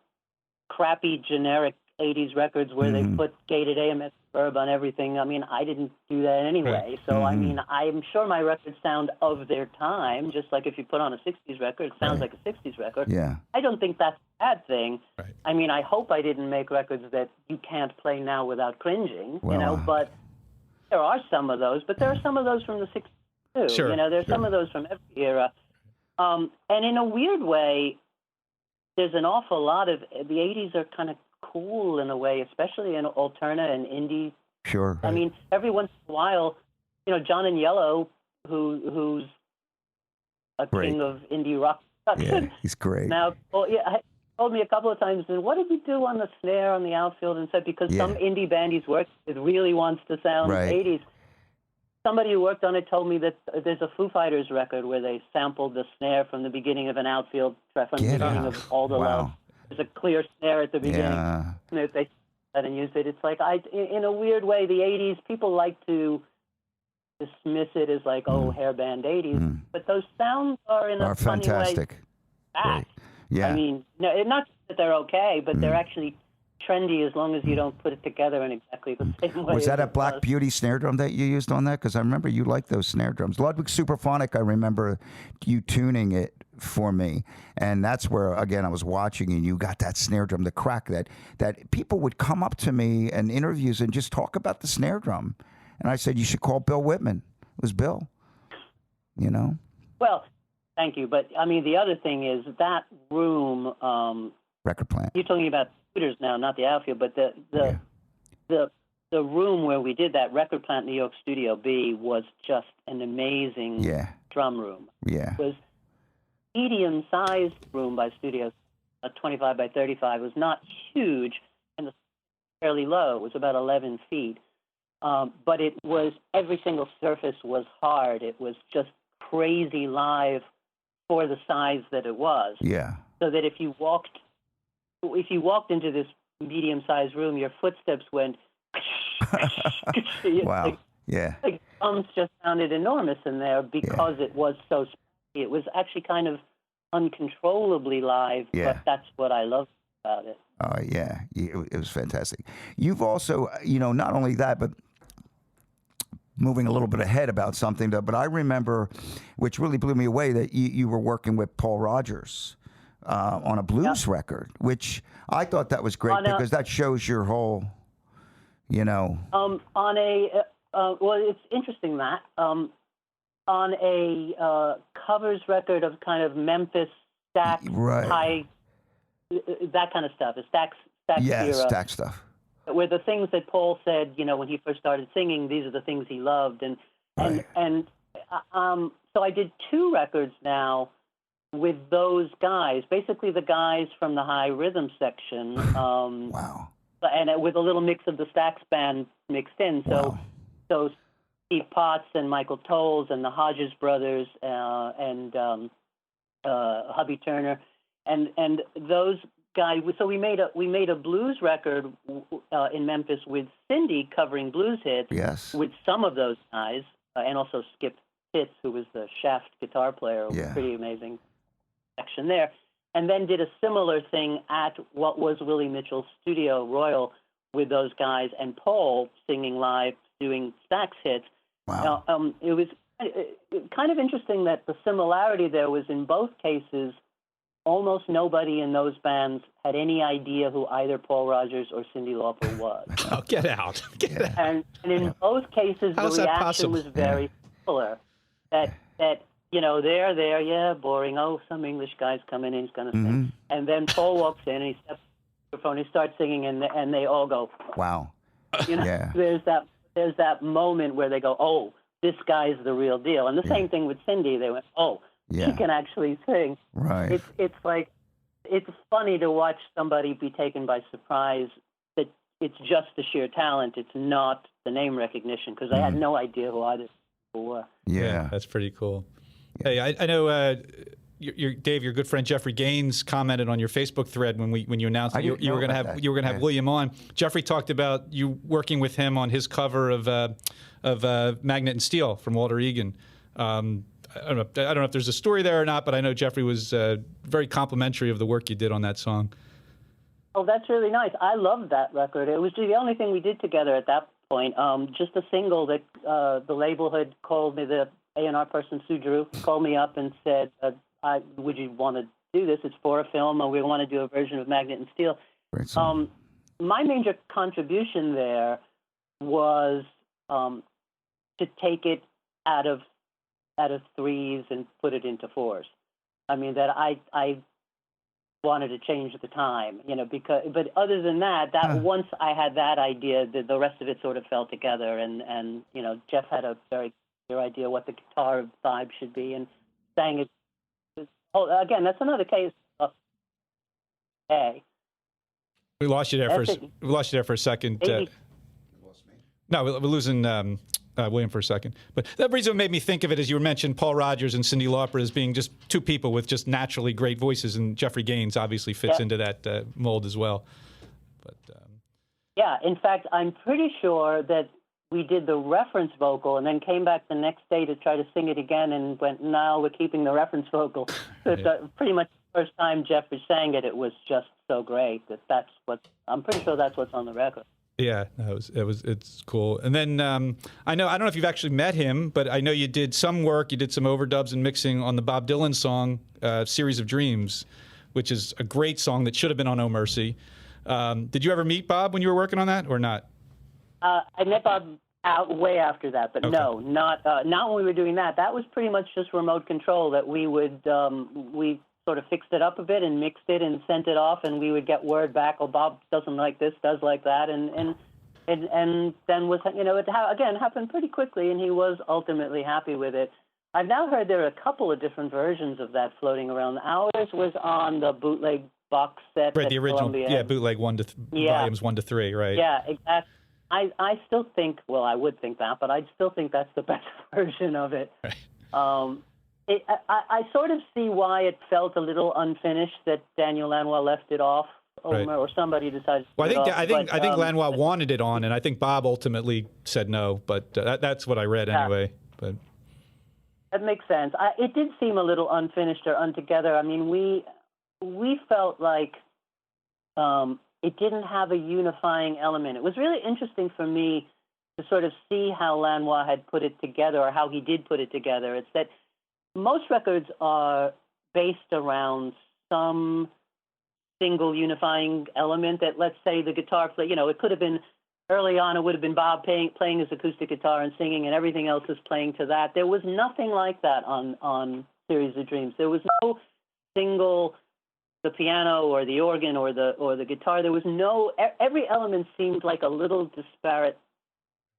crappy generic 80s records where they put gated AMS verb on everything. I mean, I didn't do that anyway. Right. So, I mean, I'm sure my records sound of their time, just like if you put on a 60s record, it sounds like a 60s record. Yeah. I don't think that's a bad thing. Right. I mean, I hope I didn't make records that you can't play now without cringing, but there are some of those. But there are some of those from the 60s, too. Sure. There's some of those from every era. And in a weird way, there's an awful lot of the 80s are kind of cool in a way, especially in alterna and indie Sure. I mean, every once in a while, John and Yellow, who's a Great. king of indie rock Yeah, he's great. now, told me a couple of times, and what did you do on the snare on the outfield? And said, because some indie band he's worked with really wants to sound 80s. Somebody who worked on it told me that there's a Foo Fighters record where they sampled the snare from the beginning of an outfield track, from the beginning of All the Love. There's a clear snare at the beginning. Yeah. And if they that and used it, it's like, in a weird way, the 80s, people like to dismiss it as like, hairband 80s, but those sounds are in a funny fantastic. way back. Yeah. I mean, no, not that they're okay, but they're actually trendy as long as you don't put it together in exactly the same way. Was that as a Black Beauty snare drum that you used on that? Because I remember you liked those snare drums. Ludwig Superphonic, I remember you tuning it for me. And that's where, again, I was watching and you got that snare drum, the crack that people would come up to me in interviews and just talk about the snare drum. And I said, you should call Bill Wittman. It was Bill, Well, thank you. But, I mean, the other thing is that room, record plant. you're talking about computers now, not the outfield, but the room where we did that, Record Plant New York Studio B, was just an amazing drum room. Yeah. It was medium-sized room by studios, 25 by 35. It was not huge, and fairly low. It was about 11 feet. But it was, every single surface was hard. It was just crazy live for the size that it was. Yeah. So that if you walked into this medium-sized room, your footsteps went. Wow. Like drums just sounded enormous in there because it was so. It was actually kind of uncontrollably live, but that's what I loved about it. Oh, yeah. It was fantastic. You've also, not only that, but moving a little bit ahead about something, but I remember, which really blew me away, that you were working with Paul Rogers on a blues record, which I thought that was great because that shows your whole, On a, well, it's interesting that, on a covers record of kind of Memphis Stax, high, that kind of stuff, a Stax era. Stax stuff. Where the things that Paul said, when he first started singing, these are the things he loved, and so I did 2 records now with those guys, basically the guys from the high rhythm section. Wow. And with a little mix of the Stax band mixed in. So Steve Potts and Michael Tolles and the Hodges brothers and Hubby Turner and those guys. So we made a blues record in Memphis with Cindy covering blues hits. Yes. With some of those guys and also Skip Pitts, who was the Shaft guitar player. Yeah. Pretty amazing section there. And then did a similar thing at what was Willie Mitchell's Studio Royal with those guys and Paul singing live, doing Stax hits. Wow. It was kind of interesting that the similarity there was in both cases, almost nobody in those bands had any idea who either Paul Rogers or Cyndi Lauper was. Oh, get out. And in both cases, How's the that reaction possible? was very similar. That they're there, yeah, boring. Oh, some English guy's coming in, he's going to sing. And then Paul walks in and he steps on the microphone, he starts singing, and they all go, wow. There's that moment where they go, oh, this guy's the real deal. And the same thing with Cindy. They went, oh, she can actually sing. Right. It's like, it's funny to watch somebody be taken by surprise that it's just the sheer talent. It's not the name recognition, because I had no idea who either people were. Yeah. That's pretty cool. Hey, I know Dave, your good friend Jeffrey Gaines commented on your Facebook thread when you announced that you were going to have William on. Jeffrey talked about you working with him on his cover of Magnet and Steel from Walter Egan. I don't know if there's a story there or not, but I know Jeffrey was very complimentary of the work you did on that song. Oh, that's really nice. I loved that record. It was the only thing we did together at that point. Just a single that the label had called me, the A&R person, Sue Drew, called me up and said, would you want to do this? It's for a film, and we want to do a version of Magnet and Steel. Great song. My major contribution there was to take it out of 3s and put it into 4s. I mean, that I wanted to change the time, but other than that, once I had that idea, the rest of it sort of fell together, and Jeff had a very clear idea what the guitar vibe should be, and sang it. Again, that's another case of We lost you there for a second. No, we're losing William for a second. But that reason made me think of it, as you mentioned, Paul Rodgers and Cyndi Lauper as being just two people with just naturally great voices, and Jeffrey Gaines obviously fits into that mold as well. But yeah, in fact, I'm pretty sure that we did the reference vocal and then came back the next day to try to sing it again and went, no, we're keeping the reference vocal. So pretty much the first time Jeffrey sang it, it was just so great I'm pretty sure that's what's on the record. Yeah, no, it's cool. And then I don't know if you've actually met him, but I know you did some work. You did some overdubs and mixing on the Bob Dylan song "Series of Dreams," which is a great song that should have been on "Oh Mercy." Did you ever meet Bob when you were working on that, or not? I met Bob way after that, but no, not when we were doing that. That was pretty much just remote control. That we would we sort of fixed it up a bit and mixed it and sent it off, and we would get word back. Oh, Bob doesn't like this, does like that, and then was it happened pretty quickly, and he was ultimately happy with it. I've now heard there are a couple of different versions of that floating around. Ours was on the bootleg box set, right? The original, Columbia. Bootleg volumes 1 to 3, right? Yeah, exactly. I still think, well, I would think that, but I still think that's the best version of it. Right. I sort of see why it felt a little unfinished that Daniel Lanois left it off, or somebody decided to Well, I think Lanois wanted it on, and I think Bob ultimately said no. But that's what I read anyway. But that makes sense. It did seem a little unfinished or untogether. I mean, we felt like it didn't have a unifying element. It was really interesting for me to sort of see how Lanois had put it together, or how he did put it together. It's that most records are based around some single unifying element that, let's say, the guitar play, it could have been early on, it would have been Bob playing his acoustic guitar and singing, and everything else is playing to that. There was nothing like that on Series of Dreams. There was no single, the piano or the organ or the guitar. There was no, every element seemed like a little disparate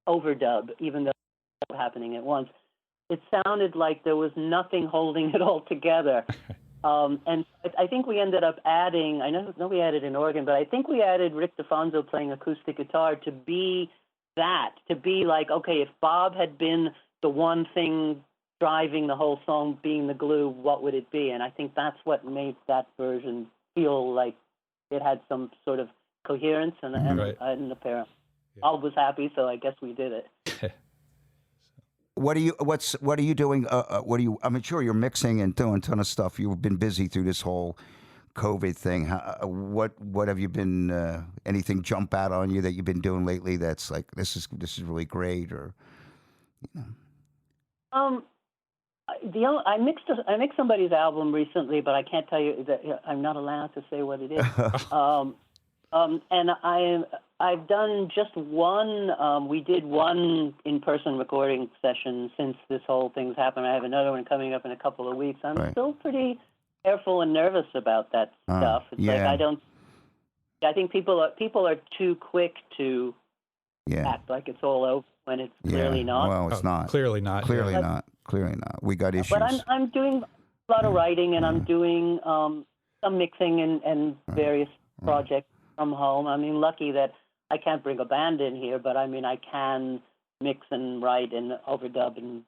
overdub, even though it was happening at once. It sounded like there was nothing holding it all together. And I think we ended up adding, I know we added an organ, but I think we added Rick DeFonso playing acoustic guitar to be like, okay, if Bob had been the one thing driving the whole song, being the glue, what would it be? And I think that's what made that version feel like it had some sort of coherence, and apparently Bob was happy, so I guess we did it. What are you doing? I'm sure you're mixing and doing a ton of stuff. You've been busy through this whole COVID thing. What have you been? Anything jump out on you that you've been doing lately? That's like this is really great, or I mixed somebody's album recently, but I can't tell you that I'm not allowed to say what it is. And I've done just one. We did one in-person recording session since this whole thing's happened. I have another one coming up in a couple of weeks. I'm still pretty careful and nervous about that stuff. It's like I think people are too quick to act like it's all over when it's clearly not. Well, it's not. Clearly not. Clearly not. We got issues. But I'm doing a lot of writing, and I'm doing some mixing and various projects from home. I mean, lucky that I can't bring a band in here, but I mean, I can mix and write and overdub and,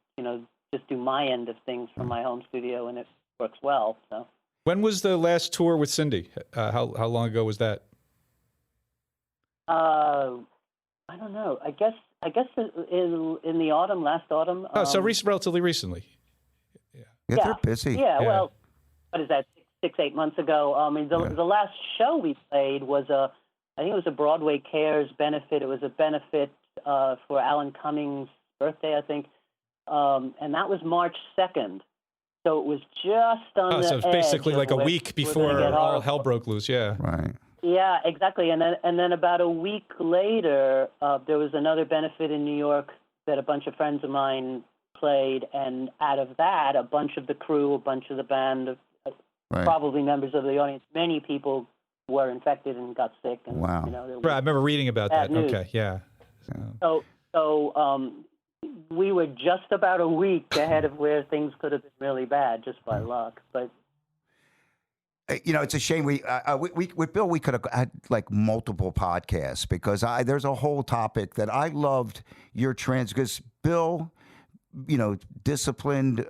just do my end of things from my home studio, and it works well. So. When was the last tour with Cyndi? How long ago was that? I don't know. I guess in the autumn, last autumn. So relatively recently. Yeah, they're busy. Yeah, well, what is that, 6-8 months ago? I mean, the last show we played was I think it was a Broadway Cares benefit. It was a benefit for Alan Cummings' birthday, I think, and that was March 2nd. So it was just on the so it's basically like a week before all hell broke loose. Yeah. Right. Yeah, exactly. And then about a week later, there was another benefit in New York that a bunch of friends of mine played, and out of that, a bunch of the crew, a bunch of the band, probably members of the audience, many people were infected and got sick. And, Wow. you know, there was Right, I remember reading about that. news. Okay, yeah. So we were just about a week ahead of where things could have been really bad just by luck. But you know, it's a shame we with Bill we could have had like multiple podcasts because there's a whole topic that I loved because Bill, you know, disciplined.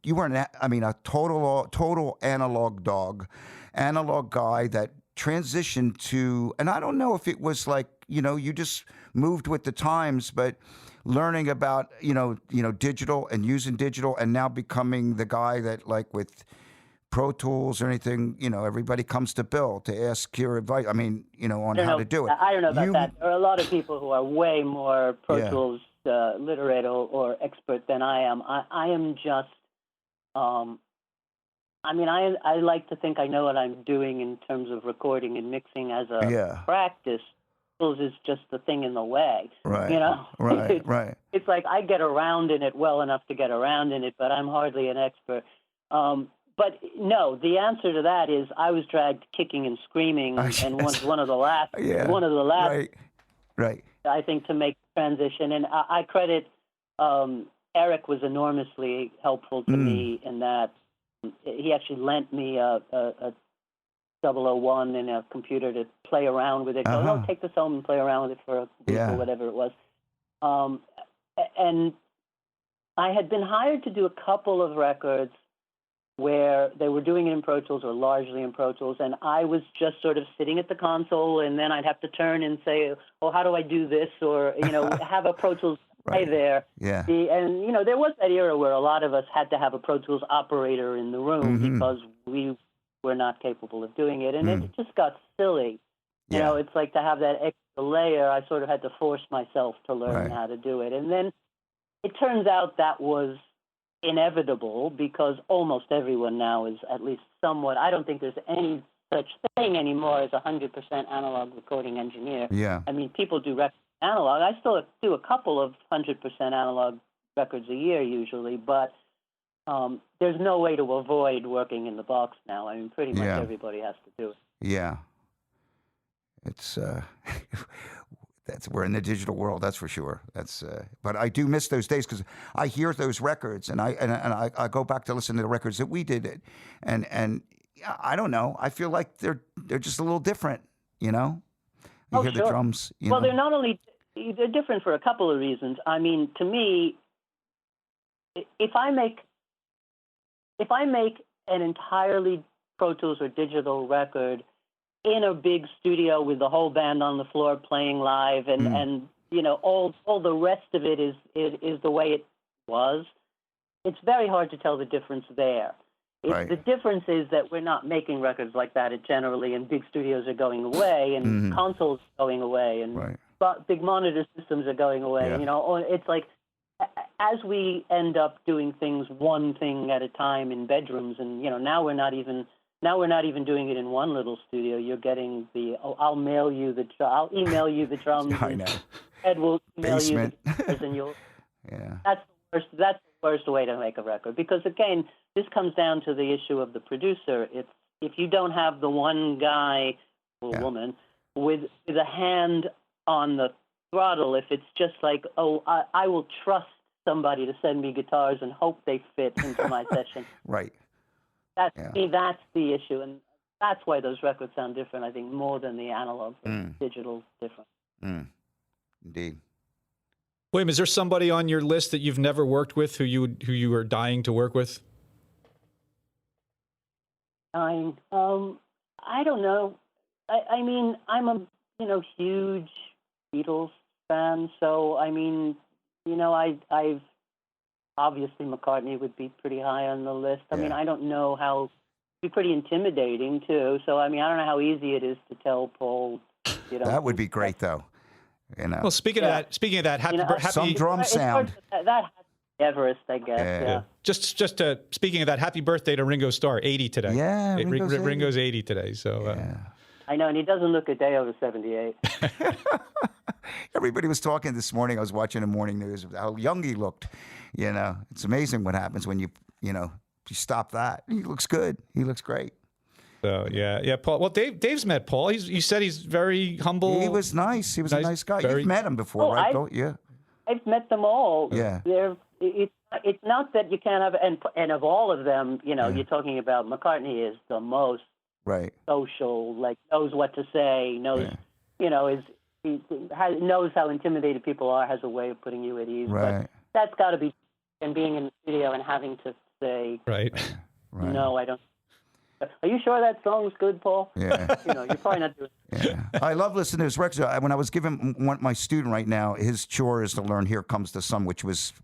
You weren't. A total analog guy that transitioned to, and I don't know if it was like, you know, you just moved with the times, but learning about you know digital and using digital, and now becoming the guy that like with Pro Tools or anything, you know, everybody comes to Bill to ask your advice. I mean, you know, on how to do it. I don't know about that. There are a lot of people who are way more Pro Tools literate or expert than I am. I am just, I like to think I know what I'm doing in terms of recording and mixing as a practice. Tools is just the thing in the way. Right. You know? Right. It's like I get around in it well enough to get around in it, but I'm hardly an expert. But no, the answer to that is I was dragged kicking and screaming, and was one of the last. Right. I think to make the transition, and I credit Eric was enormously helpful to me in that he actually lent me a 001 and a computer to play around with it. Go, take this home and play around with it for a week or whatever it was. And I had been hired to do a couple of records where they were doing it in Pro Tools or largely in Pro Tools, and I was just sort of sitting at the console, and then I'd have to turn and say, oh, how do I do this? Or, you know, have a Pro Tools guy there. Yeah. And, you know, there was that era where a lot of us had to have a Pro Tools operator in the room because we were not capable of doing it, and it just got silly. You know, it's like to have that extra layer, I sort of had to force myself to learn how to do it. And then it turns out that was inevitable because almost everyone now is at least somewhat. I don't think there's any such thing anymore as 100% analog recording engineer. Yeah. I mean, people do records analog. I still do a couple of 100% analog records a year usually, but there's no way to avoid working in the box now. I mean, pretty much everybody has to do it. Yeah. It's we're in the digital world, that's for sure. But I do miss those days because I hear those records and I go back to listen to the records that we did, and I don't know. I feel like they're just a little different, you know. You hear the drums. Well, they're not only they're different for a couple of reasons. I mean, to me, if I make an entirely Pro Tools or digital record in a big studio with the whole band on the floor playing live and you know, all the rest of it is the way it was, it's very hard to tell the difference there. The difference is that we're not making records like that generally, and big studios are going away, and consoles are going away, and big monitor systems are going away. You know, it's like as we end up doing things one thing at a time in bedrooms, and you know, now we're not even doing it in one little studio. You're getting I'll email you the drums. I know. Ed will email Basement. you the guitars, and you'll. That's the worst way to make a record, because again, this comes down to the issue of the producer. If you don't have the one guy or woman with a hand on the throttle, if it's just like, I will trust somebody to send me guitars and hope they fit into my session. Right. That's the issue, and that's why those records sound different, I think, more than the analog. Digital different. Indeed. William, is there somebody on your list that you've never worked with who you are dying to work with? I don't know. I mean, I'm a huge Beatles fan, so I mean, you know, I've obviously McCartney would be pretty high on the list. I mean, I don't know how. It'd be pretty intimidating too. So I mean, I don't know how easy it is to tell Paul. You know, that would be great, though. You know. Well, speaking of that, happy some drum sound. That Everest, I guess. Yeah. Just speaking of that, happy birthday to Ringo Starr, 80 today. Yeah, Ringo's 80 today. So. I know, and he doesn't look a day over 78. Everybody was talking this morning. I was watching the morning news of how young he looked. You know, it's amazing what happens when you stop that. He looks good. He looks great. So yeah, Paul. Well, Dave's met Paul. You said he's very humble. He was nice. He was a nice guy. You've met him before, right? Yeah. I've met them all. Yeah. It's not that you can't have, and of all of them, you're talking about McCartney is the most social, like knows what to say, knows, knows how intimidated people are, has a way of putting you at ease. Right. But that's got to be, and being in the studio and having to say, right. No, I don't. Are you sure that song's good, Paul? Yeah. You're probably not doing it. Yeah. I love listening to his records. When I was giving my student right now, his chore is to learn "Here Comes the Sun," which was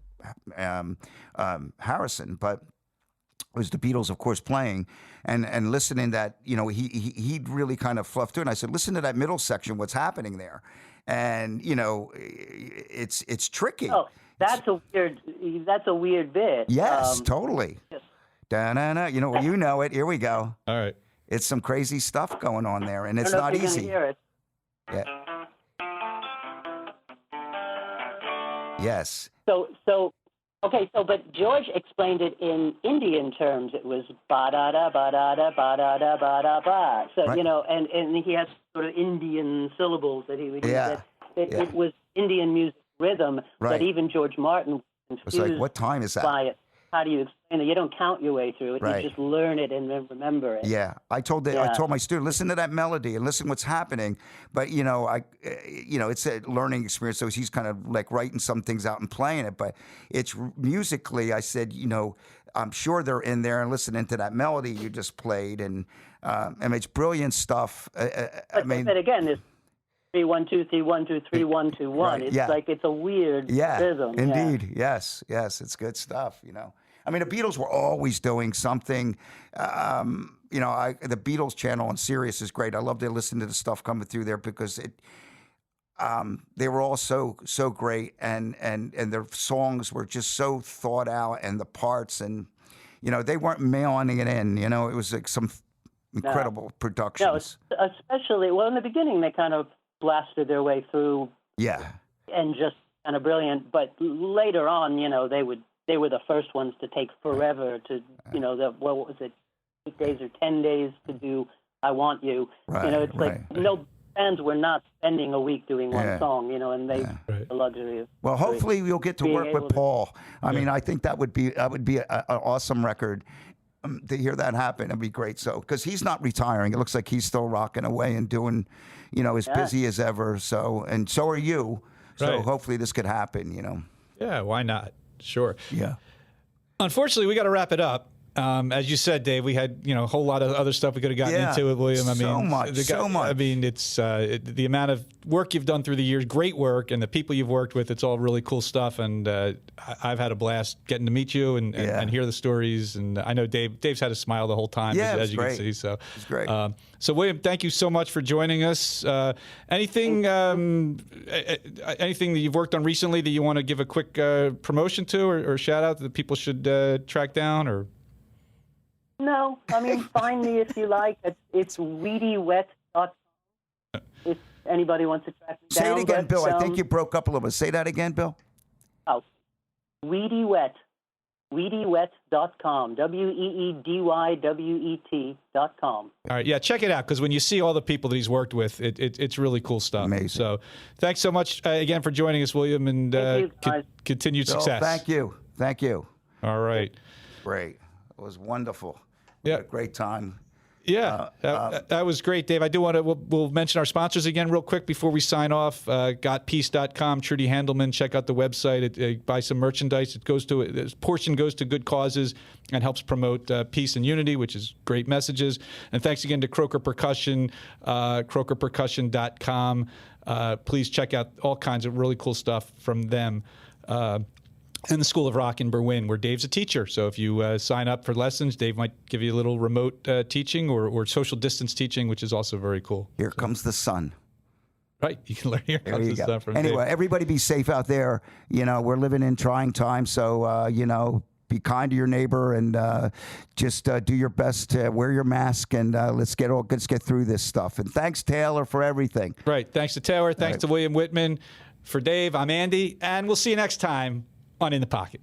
Harrison, but it was the Beatles, of course, playing and listening. That he really kind of fluffed through. And I said, listen to that middle section. What's happening there? And it's tricky. Oh, that's a weird bit. Yes, totally. Da-na-na. You know it. Here we go. All right. It's some crazy stuff going on there, and it's I don't know not if you're easy. gonna hear it. Yeah. Yes. But George explained it in Indian terms. It was ba-da-da, ba-da-da, ba-da-da, ba-da-ba. So, right. And he has sort of Indian syllables that he would use. Yeah. It was Indian music rhythm, right. but even George Martin was confused. It's like, what time is that? By it. How do you explain it? You don't count your way through it. Right. You just learn it and then remember it. Yeah, I told my student, listen to that melody and listen what's happening. But it's a learning experience. So he's kind of like writing some things out and playing it. But it's musically, I said, I'm sure they're in there and listening to that melody you just played, and it's brilliant stuff. But again, this 3 1 2 3 1 2 3 1 2 1. It's like it's a weird rhythm. Indeed, yes, it's good stuff. The Beatles were always doing something. The Beatles channel on Sirius is great. I love to listen to the stuff coming through there because they were all so great, and their songs were just so thought out, and the parts, and they weren't mailing it in. It was like some incredible productions. No, especially in the beginning they kind of blasted their way through. Yeah. And just kind of brilliant, but later on, they were the first ones to take forever to, what was it, 8 days or 10 days to do I Want You. Right, it's like no bands were not spending a week doing one song, and they the luxury of. Well, hopefully you'll get to work with Paul. I mean, I think that would be an awesome record. To hear that happen, it'd be great. So, because he's not retiring, it looks like he's still rocking away and doing, as busy as ever. So, and so are you. So hopefully this could happen. Yeah, why not? Sure. Yeah. Unfortunately, we got to wrap it up. As you said, Dave, we had a whole lot of other stuff we could have gotten into it, William. So much. I mean, it's the amount of work you've done through the years, great work, and the people you've worked with. It's all really cool stuff, and I've had a blast getting to meet you and hear the stories. And I know Dave's had a smile the whole time, as you can see. So it's great. So William, thank you so much for joining us. Anything that you've worked on recently that you want to give a quick promotion to or shout out that people should track down or? No, find me if you like. It's weedywet.com. If anybody wants to track me down. Say it again, Bill. I think you broke up a little bit. Say that again, Bill. Oh, weedywet. Weedywet.com. WEEDYWET.com. All right, yeah, check it out because when you see all the people that he's worked with, it's really cool stuff. Amazing. So, thanks so much again for joining us, William, and continued success. Thank you. All right. Great. It was wonderful. Yeah, great time. Yeah, that was great, Dave. I do want to, we'll mention our sponsors again real quick before we sign off. Gotpeace.com, Trudy Handelman. Check out the website. Buy some merchandise. A portion goes to good causes and helps promote peace and unity, which is great messages. And thanks again to Croker Percussion, crokerpercussion.com. Please check out all kinds of really cool stuff from them. And the School of Rock in Berwyn, where Dave's a teacher. So if you sign up for lessons, Dave might give you a little remote teaching or social distance teaching, which is also very cool. Here comes the sun. Right. You can learn Here Comes the Sun from Anyway, Dave. Everybody be safe out there. We're living in trying times. So, be kind to your neighbor and just do your best to wear your mask and let's get through this stuff. And thanks, Taylor, for everything. Right. Thanks to Taylor. Thanks to William Wittman. For Dave, I'm Andy. And we'll see you next time on In the Pocket.